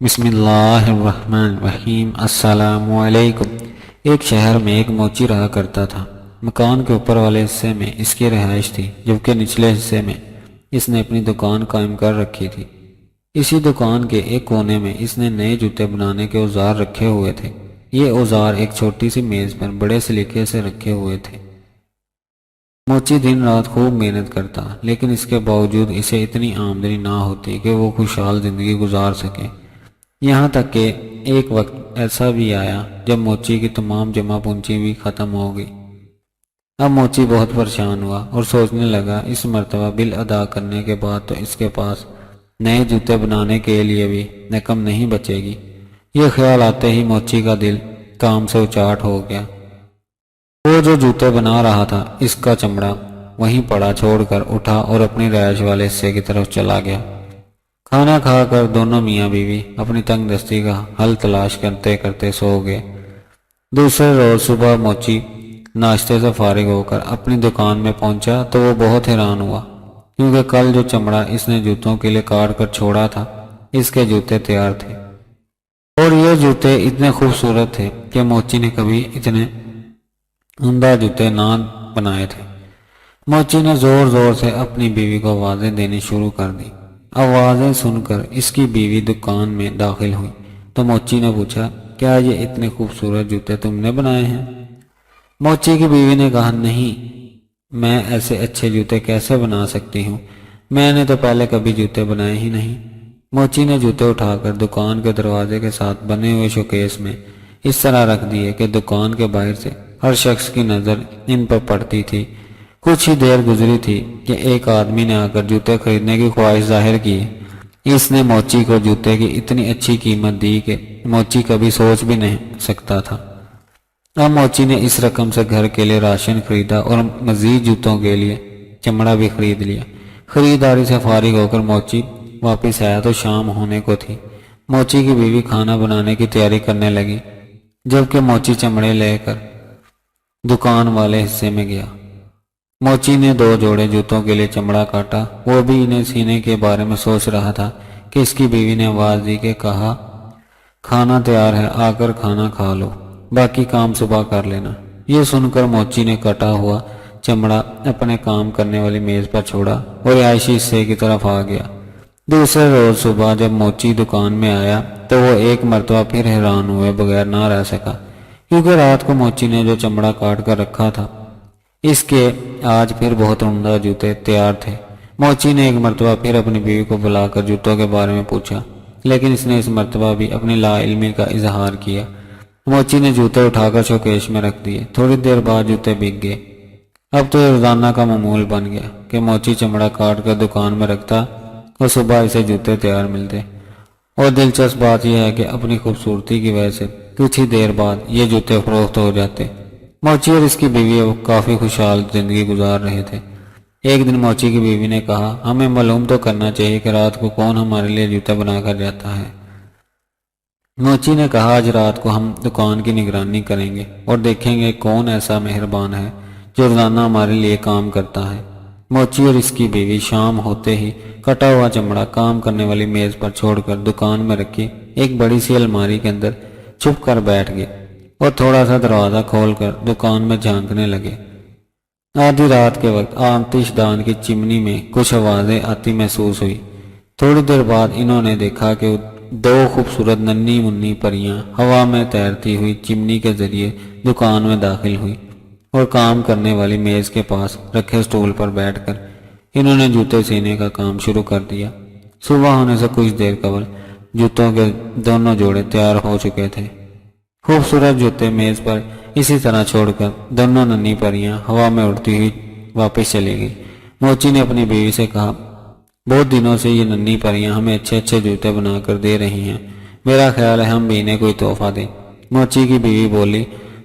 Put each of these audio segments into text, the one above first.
بسم اللہ الرحمن الرحیم۔ السلام علیکم۔ ایک شہر میں ایک موچی رہا کرتا تھا۔ مکان کے اوپر والے حصے میں اس کی رہائش تھی، جبکہ نچلے حصے میں اس نے اپنی دکان قائم کر رکھی تھی۔ اسی دکان کے ایک کونے میں اس نے نئے جوتے بنانے کے اوزار رکھے ہوئے تھے۔ یہ اوزار ایک چھوٹی سی میز پر بڑے سلیقے سے رکھے ہوئے تھے۔ موچی دن رات خوب محنت کرتا، لیکن اس کے باوجود اسے اتنی آمدنی نہ ہوتی کہ وہ خوشحال زندگی گزار سکے۔ یہاں تک کہ ایک وقت ایسا بھی آیا جب موچی کی تمام جمع پونجی بھی ختم ہو گئی۔ اب موچی بہت پریشان ہوا اور سوچنے لگا اس مرتبہ بل ادا کرنے کے بعد تو اس کے پاس نئے جوتے بنانے کے لیے بھی رقم نہیں بچے گی۔ یہ خیال آتے ہی موچی کا دل کام سے اچاٹ ہو گیا۔ وہ جو جوتے بنا رہا تھا اس کا چمڑا وہیں پڑا چھوڑ کر اٹھا اور اپنی رہائش والے حصے کی طرف چلا گیا۔ کھانا کھا کر دونوں میاں بیوی اپنی تنگ دستی کا حل تلاش کرتے کرتے سو گئے۔ دوسرے روز صبح موچی ناشتے سے فارغ ہو کر اپنی دکان میں پہنچا تو وہ بہت حیران ہوا، کیونکہ کل جو چمڑا اس نے جوتوں کے لیے کاٹ کر چھوڑا تھا اس کے جوتے تیار تھے، اور یہ جوتے اتنے خوبصورت تھے کہ موچی نے کبھی اتنے عمدہ جوتے نہ بنائے تھے۔ موچی نے زور زور سے اپنی بیوی کو آوازیں دینی شروع کر دی۔ آوازیں سن کر اس کی بیوی دکان میں داخل ہوئی تو موچی نے پوچھا، کیا یہ اتنے خوبصورت جوتے تم نے بنائے ہیں؟ موچی کی بیوی نے کہا، نہیں، میں ایسے اچھے جوتے کیسے بنا سکتی ہوں؟ میں نے تو پہلے کبھی جوتے بنائے ہی نہیں۔ موچی نے جوتے اٹھا کر دکان کے دروازے کے ساتھ بنے ہوئے شوکیس میں اس طرح رکھ دیے کہ دکان کے باہر سے ہر شخص کی نظر ان پر پڑتی تھی۔ کچھ ہی دیر گزری تھی کہ ایک آدمی نے آ کر جوتے خریدنے کی خواہش ظاہر کی۔ اس نے موچی کو جوتے کی اتنی اچھی قیمت دی کہ موچی کبھی سوچ بھی نہیں سکتا تھا۔ اب موچی نے اس رقم سے گھر کے لیے راشن خریدا اور مزید جوتوں کے لیے چمڑا بھی خرید لیا۔ خریداری سے فارغ ہو کر موچی واپس آیا تو شام ہونے کو تھی۔ موچی کی بیوی کھانا بنانے کی تیاری کرنے لگی، جبکہ موچی چمڑے لے کر دکان والے حصے میں گیا۔ موچی نے 2 جوڑے جوتوں کے لیے چمڑا کاٹا۔ وہ بھی انہیں سینے کے بارے میں سوچ رہا تھا کہ اس کی بیوی نے آواز دی کہ کہا، کھانا تیار ہے، آ کر کھانا کھا لو، باقی کام صبح کر لینا۔ یہ سن کر موچی نے کٹا ہوا چمڑا اپنے کام کرنے والی میز پر چھوڑا اور رہائشی حصے کی طرف آ گیا۔ دوسرے روز صبح جب موچی دکان میں آیا تو وہ ایک مرتبہ پھر حیران ہوئے بغیر نہ رہ سکا، کیونکہ رات کو موچی نے جو چمڑا کاٹ کر رکھا تھا اس کے آج پھر بہت عمدہ جوتے تیار تھے۔ موچی نے ایک مرتبہ پھر اپنی بیوی کو بلا کر جوتوں کے بارے میں پوچھا، لیکن اس نے اس مرتبہ بھی اپنی لا علمی کا اظہار کیا۔ موچی نے جوتے اٹھا کر شوکیش میں رکھ دیے۔ تھوڑی دیر بعد جوتے بک گئے۔ اب تو یہ روزانہ کا معمول بن گیا کہ موچی چمڑا کاٹ کر دکان میں رکھتا اور صبح اسے جوتے تیار ملتے، اور دلچسپ بات یہ ہے کہ اپنی خوبصورتی کی وجہ سے کچھ ہی دیر بعد یہ جوتے فروخت ہو جاتے۔ موچی اور اس کی بیوی اب کافی خوشحال زندگی گزار رہے تھے۔ ایک دن موچی کی بیوی نے کہا، ہمیں معلوم تو کرنا چاہیے کہ رات کو کون ہمارے لیے جوتے بنا کر جاتا ہے۔ موچی نے کہا، آج رات کو ہم دکان کی نگرانی کریں گے اور دیکھیں گے کون ایسا مہربان ہے جو روزانہ ہمارے لیے کام کرتا ہے۔ موچی اور اس کی بیوی شام ہوتے ہی کٹا ہوا چمڑا کام کرنے والی میز پر چھوڑ کر دکان میں رکھی ایک بڑی سی الماری کے اندر چھپ کر بیٹھ گئے اور تھوڑا سا دروازہ کھول کر دکان میں جھانکنے لگے۔ آدھی رات کے وقت آتش دان کی چمنی میں کچھ آوازیں آتی محسوس ہوئی۔ تھوڑی دیر بعد انہوں نے دیکھا کہ 2 خوبصورت ننھی منھی پریاں ہوا میں تیرتی ہوئی چمنی کے ذریعے دکان میں داخل ہوئی اور کام کرنے والی میز کے پاس رکھے سٹول پر بیٹھ کر انہوں نے جوتے سینے کا کام شروع کر دیا۔ صبح ہونے سے کچھ دیر قبل جوتوں کے دونوں جوڑے تیار ہو چکے تھے۔ خوبصورت جوتے میز پر اسی طرح چھوڑ کر دونوں ننھی پریاں ہوا میں اڑتی ہوئی واپس چلی گئی۔ موچی نے اپنی بیوی سے کہا، بہت دنوں سے یہ ننھی پریاں ہمیں اچھے اچھے جوتے بنا کر دے رہی ہیں، میرا خیال ہے ہم بھی انہیں کوئی تحفہ دیں۔ موچی کی بیوی بولی،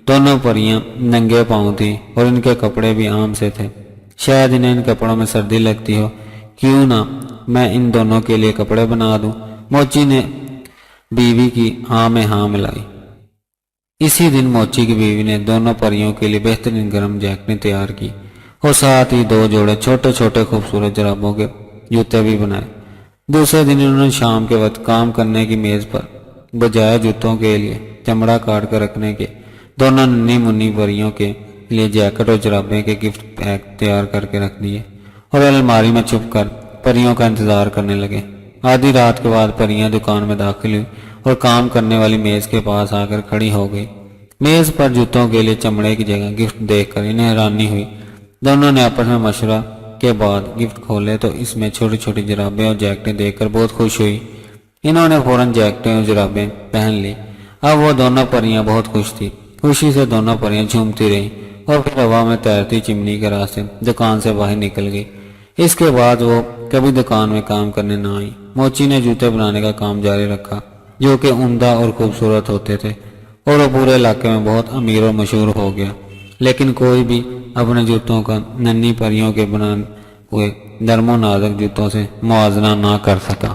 دونوں پریاں ننگے پاؤں تھیں اور ان کے کپڑے بھی عام سے تھے، شاید انہیں ان کپڑوں میں سردی لگتی ہو، کیوں نہ میں ان دونوں کے لیے کپڑے بنا دوں۔ موچی نے بیوی کی ہاں میں ہاں ملائی۔ اسی دن موچی کی بیوی نے دونوں پریوں کے لیے بہترین گرم جیکٹیں تیار کی اور ساتھ ہی 2 جوڑے چھوٹے چھوٹے خوبصورت جرابوں کے جوتے بھی بنائے۔ دوسرے دن انہوں نے شام کے وقت کام کرنے کی میز پر بجائے جوتوں کے لیے چمڑا کاٹ کر رکھنے کے دونوں ننھی منی پریوں کے لیے جیکٹ اور جرابیں کے گفٹ پیک تیار کر کے رکھ دیے اور الماری میں چھپ کر پریوں کا انتظار کرنے لگے۔ آدھی رات کے بعد پریاں دکان میں داخل ہوئی اور کام کرنے والی میز کے پاس آ کر کھڑی ہو گئی۔ میز پر جوتوں کے لیے چمڑے کی جگہ گفٹ دیکھ کر انہیں حیرانی ہوئی۔ دونوں نے آپس میں مشورہ کے بعد گفٹ کھولے تو اس میں چھوٹی چھوٹی جرابیں اور جیکٹیں دیکھ کر بہت خوش ہوئی۔ انہوں نے فوراً جیکٹیں اور جرابیں پہن لی۔ اب وہ دونوں پریاں بہت خوش تھی۔ خوشی سے دونوں پریاں جھومتی رہیں اور پھر ہوا میں تیرتی چمنی کے راستے دکان سے باہر نکل گئی۔ اس کے بعد وہ کبھی دکان میں کام کرنے نہ آئی۔ موچی نے جوتے بنانے کا کام جاری رکھا جو کہ عمدہ اور خوبصورت ہوتے تھے اور وہ پورے علاقے میں بہت امیر اور مشہور ہو گیا، لیکن کوئی بھی اپنے جوتوں کا ننھی پریوں کے بنائے ہوئے نرم و نازک جوتوں سے موازنہ نہ کر سکا۔